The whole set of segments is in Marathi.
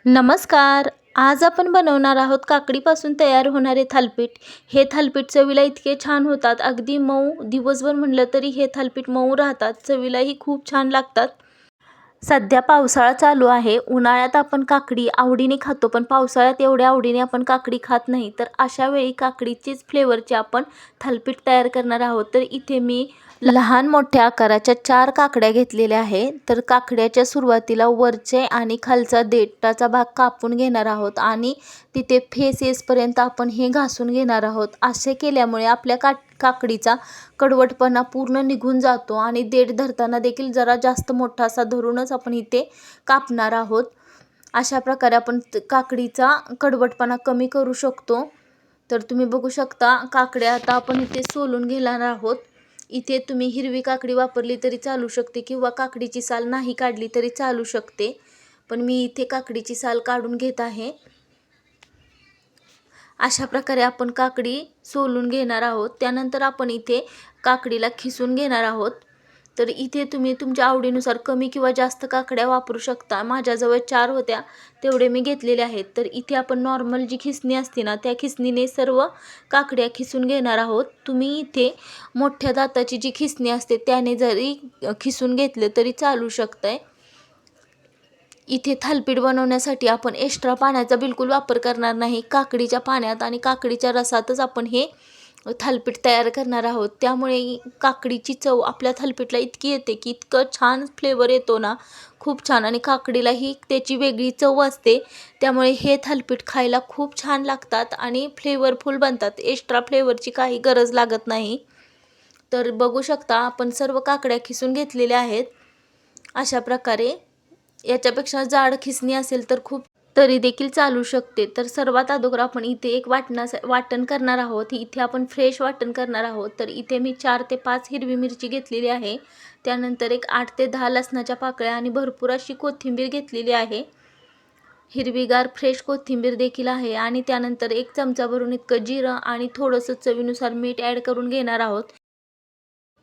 नमस्कार. आज आपण बनवणार आहोत काकडीपासून तयार होणारे थालीपीठ. हे थालीपीठ चवीला इतके छान होतात, अगदी मऊ. दिवसभर म्हणलं तरी हे थालीपीठ मऊ राहतात. चवीलाही खूप छान लागतात. सध्या पावसाळा चालू आहे. उन्हाळ्यात आपण काकडी आवडीने खातो, पण पावसाळ्यात एवढ्या आवडीने आपण काकडी खात नाही. तर अशा वेळी काकडीचीच फ्लेवरचे आपण थालीपीठ तयार करणार आहोत. तर इथे मी लहान मोठ्या आकाराच्या 4 काकड्या घेतलेल्या आहे. तर काकड्याच्या सुरुवातीला वरचे आणि खालचा देठाचा भाग कापून घेणार आहोत आणि तिथे फेस येईपर्यंत आपण हे घासून घेणार आहोत. असे केल्यामुळे आपल्या काकडीचा कडवटपणा पूर्ण निघून जातो आणि देठ धरताना देखील जरा जास्त मोठा असा धरूनच आपण इथे कापणार आहोत. अशा प्रकारे आपण काकडीचा कडवटपणा कमी करू शकतो. तर तुम्ही बघू शकता काकड्या आता आपण इथे सोलून घेणार आहोत. इथे तुम्ही हिरवी काकडी वापरली तरी चालू शकते किंवा काकडीची साल नाही काढली तरी चालू शकते, पण मी इथे काकडीची साल काढून घेत आहे. अशा प्रकारे आपण काकडी सोलून घेणार आहोत. त्यानंतर आपण इथे काकडीला खिसून घेणार आहोत. तर इथे तुम्ही तुमच्या आवडीनुसार कमी किंवा जास्त काकड्या वापरू शकता. माझ्याजवळ 4 होत्या, तेवढे मी घेतलेले आहेत. तर इथे आपण नॉर्मल जी खिसणी असते ना, त्या खिसणीने सर्व काकड्या खिसून घेणार आहोत. तुम्ही इथे मोठ्या दाताची जी खिसणी असते त्याने जरी खिसून घेतले तरी चालू शकतंय. इथे थालीपीठ बनवण्यासाठी आपण एक्स्ट्रा पाण्याचा बिलकुल वापर करणार नाही. काकडीच्या पाण्यात आणि काकडीच्या रसातच आपण हे थालीपीठ तयार करणार आहोत. त्यामुळे काकडीची चव आपल्या थालीपीठला इतकी येते की इतकं छान फ्लेवर येतो ना, खूप छान. आणि काकडीलाही त्याची वेगळी चव असते. त्यामुळे हे थालीपीठ खायला खूप छान लागतात आणि फ्लेवरफुल बनतात. एक्स्ट्रा फ्लेवरची काही गरज लागत नाही. तर बघू शकता आपण सर्व काकड्या खिसून घेतलेल्या आहेत. अशा प्रकारे याच्यापेक्षा जाड खिसणी असेल तर खूप तरी देखील चालू शकते. तर सर्वात अगोदर आपण इथे एक वाटण करणार आहोत. इथे आपण फ्रेश वाटण करणार आहोत. तर इथे मी 4 ते 5 हिरवी मिरची घेतलेली आहे. त्यानंतर एक 8 ते 10 लसणाच्या पाकळ्या आणि भरपूर अशी कोथिंबीर घेतलेली आहे. हिरवीगार फ्रेश कोथिंबीर देखील आहे. आणि त्यानंतर 1 चमचा भरून इतकं जिरं आणि थोडंसं चवीनुसार मीठ ॲड करून घेणार आहोत.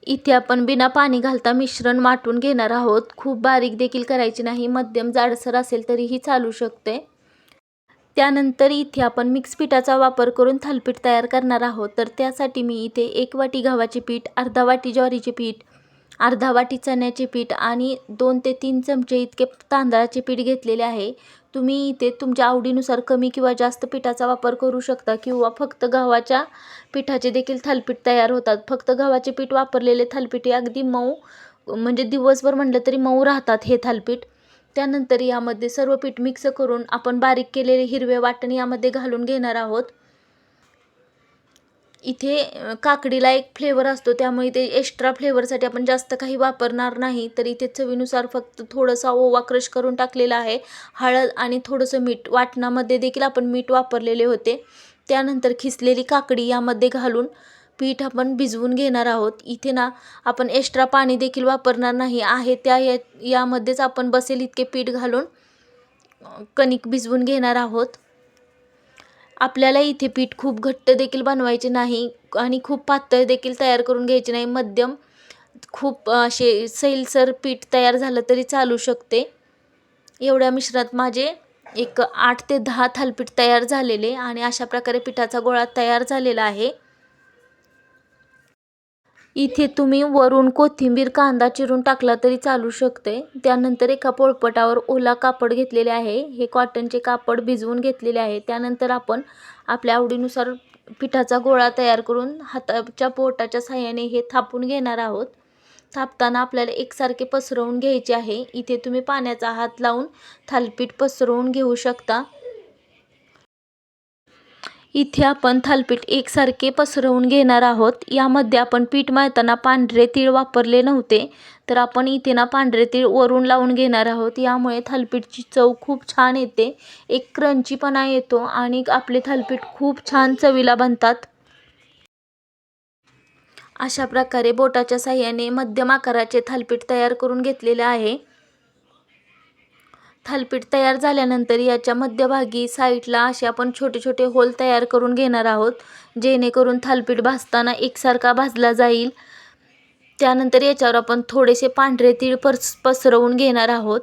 इथे आपण बिना पाणी घालता मिश्रण वाटून घेणार आहोत. खूप बारीक देखील करायची नाही, मध्यम जाडसर असेल तरीही चालू शकते. त्यानंतर इथे आपण मिक्स पिठाचा वापर करून थालीपीठ तयार करणार आहोत. तर त्यासाठी मी इथे 1 वाटी गव्हाचे पीठ, अर्धा वाटी ज्वारीचे पीठ, अर्धा वाटी चण्याचे पीठ आणि 2 ते 3 चमचे इतके तांदळाचे पीठ घेतलेले आहे. तुम्ही इथे तुमच्या आवडीनुसार कमी किंवा जास्त पिठाचा वापर करू शकता किंवा फक्त गव्हाच्या पिठाचे देखील थालीपीठ तयार होतात. फक्त गव्हाचे पीठ वापरलेले थालीपीठ हे अगदी मऊ, म्हणजे दिवसभर म्हटलं तरी मऊ राहतात हे थालीपीठ. त्यानंतर यामध्ये सर्व पीठ मिक्स करून आपण बारीक केलेले हिरवे वाटण यामध्ये घालून घेणार आहोत. इथे काकडीला एक फ्लेवर असतो, त्यामुळे ते एक्स्ट्रा फ्लेवरसाठी आपण जास्त काही वापरणार नाही. तर इथे चवीनुसार फक्त थोडासा ओवा क्रश करून टाकलेला आहे, हळद आणि थोडंसं मीठ. वाटणामध्ये देखील आपण मीठ वापरलेले होते. त्यानंतर खिसलेली काकडी यामध्ये घालून पीठ आपण भिजवून घेणार आहोत. इथे ना आपण एक्स्ट्रा पाणी देखील वापरणार नाही आहे. यामध्येच आपण बसेल इतके पीठ घालून कणिक भिजवून घेणार आहोत. आपल्याला इथे पीठ खूप घट्ट देखील बनवायचे नाही आणि खूप पातळ देखील तयार करून घ्यायचे नाही. मध्यम, खूप असे सैलसर पीठ तयार झालं तरी चालू शकते. एवढ्या मिश्रणात माझे एक 8 ते 10 थालीपीठ तयार झालेले आणि अशा प्रकारे पिठाचा गोळा तयार झालेला आहे. इथे तुम्ही वरून कोथिंबीर, कांदा चिरून टाकला तरी चालू शकते. त्यानंतर एका पोळपाटावर ओला कापड घेतलेले आहे. हे कॉटनचे कापड भिजवून घेतलेले आहे. त्यानंतर आपण आपल्या आवडीनुसार पिठाचा गोळा तयार करून हाताच्या बोटाच्या साहाय्याने हे थापून घेणार आहोत. थापताना आपल्याला एकसारखे पसरवून घ्यायचे आहे. इथे तुम्ही पाण्याचा हात लावून थालीपीठ पसरवून घेऊ शकता. इथे आपण थालीपीठ एकसारखे पसरवून घेणार आहोत. यामध्ये आपण पीठ मळताना पांढरे तीळ वापरले नव्हते, तर आपण इथे ना पांढरे तीळ वरून लावून घेणार आहोत. यामुळे थालीपीठची चव खूप छान येते, एक क्रंचीपणा येतो आणि आपले थालीपीठ खूप छान चवीला बनतात. अशा प्रकारे बोटाच्या साहाय्याने मध्यम आकाराचे थालीपीठ तयार करून घेतलेले आहे. थालीपीठ तयार झाल्यानंतर याच्या मध्यभागी साईडला असे आपण छोटे छोटे होल तयार करून घेणार आहोत, जेणेकरून थालीपीठ भाजताना एकसारखा भाजला जाईल. त्यानंतर याच्यावर आपण थोडेसे पांढरे तीळ पसरवून घेणार आहोत.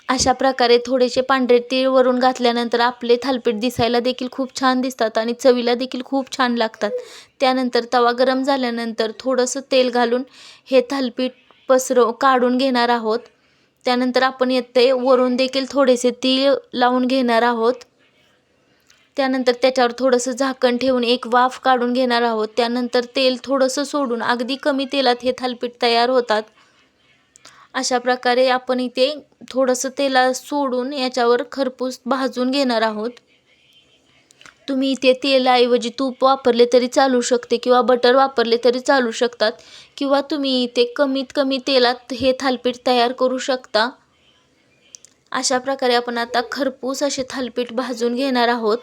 अशा प्रकारे थोडेसे पांढरे तीळ वरून घातल्यानंतर आपले थालीपीठ दिसायला देखील खूप छान दिसतात आणि चवीला देखील खूप छान लागतात. त्यानंतर तवा गरम झाल्यानंतर थोडंसं तेल घालून हे थालीपीठ काढून घेणार आहोत. त्यानंतर आपण येथे वरून देखील थोडेसे तीळ लावून घेणार आहोत. त्यानंतर त्याच्यावर थोडंसं झाकण ठेवून एक वाफ काढून घेणार आहोत. त्यानंतर तेल थोडंसं सोडून अगदी कमी तेलात हे थालीपीठ तयार होतात. अशा प्रकारे आपण इथे थोडंसं तेला सोडून याच्यावर खरपूस भाजून घेणार आहोत. तुम्ही इथे तेलाऐवजी तूप वापरले तरी चालू शकते किंवा बटर वापरले तरी चालू शकतात किंवा तुम्ही इथे कमीत कमी तेलात हे थालीपीठ तयार करू शकता. अशा प्रकारे आपण आता खरपूस असे थालीपीठ भाजून घेणार आहोत.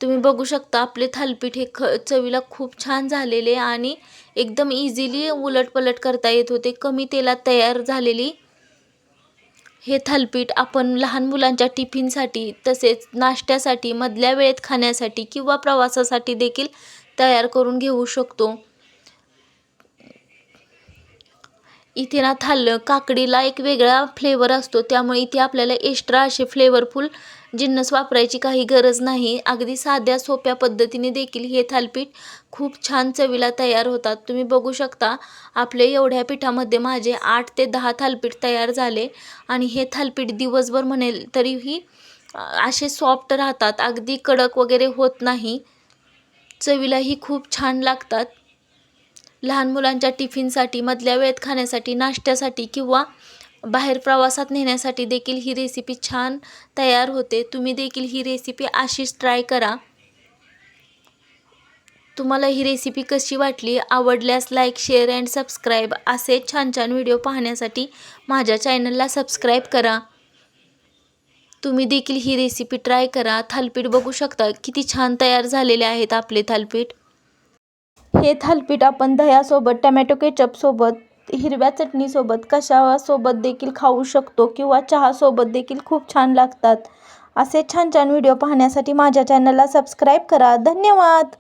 तुम्ही बघू शकता आपले थालीपीठ हे चवीला खूप छान झालेले आणि एकदम इझिली उलटपलट करता येत होते. कमी तेलात तयार झालेली हे थालीपीठ आपण लहान मुलांच्या टिफिनसाठी तसेच नाश्त्यासाठी, मधल्या वेळेत खाण्यासाठी किंवा प्रवासासाठी देखील तयार करून घेऊ शकतो. इथे ना काकडीला एक वेगळा फ्लेवर असतो, त्यामुळे इथे आपल्याला एक्स्ट्रा असे फ्लेवरफुल जिन्नस वापरायची काही गरज नाही. अगदी साध्या सोप्या पद्धतीने देखील हे थालीपीठ खूप छान चवीला तयार होतात. तुम्ही बघू शकता आपले एवढ्या पिठामध्ये माझे 8 ते 10 थालीपीठ तयार झाले आणि हे थालीपीठ दिवसभर म्हणेल तरीही असे सॉफ्ट राहतात, अगदी कडक वगैरे होत नाही. चवीलाही खूप छान लागतात. लहान मुलांच्या टिफिनसाठी, मधल्या वेळेत खाण्यासाठी, नाश्त्यासाठी किंवा बाहेर प्रवासात नेण्यासाठी देखील ही रेसिपी छान तयार होते. तुम्ही देखील ही रेसिपी अशीच ट्राय करा. तुम्हाला ही रेसिपी कशी वाटली? आवडल्यास लाईक, शेअर अँड सबस्क्राईब असे छान छान व्हिडिओ पाहण्यासाठी माझ्या चॅनलला सबस्क्राईब करा. तुम्ही देखील ही रेसिपी ट्राय करा. थालीपीठ बघू शकता किती छान तयार झालेले आहेत आपले थालीपीठ. हे थालीपीठ आपण दह्यासोबत, टमॅटो केचपसोबत, हिरव्या चटणीसोबत, कशासोबत देखील खाऊ शकतो किंवा चहासोबत देखील खूप छान लागतात. असे छान छान व्हिडिओ पाहण्यासाठी माझ्या चॅनलला सबस्क्राईब करा. धन्यवाद.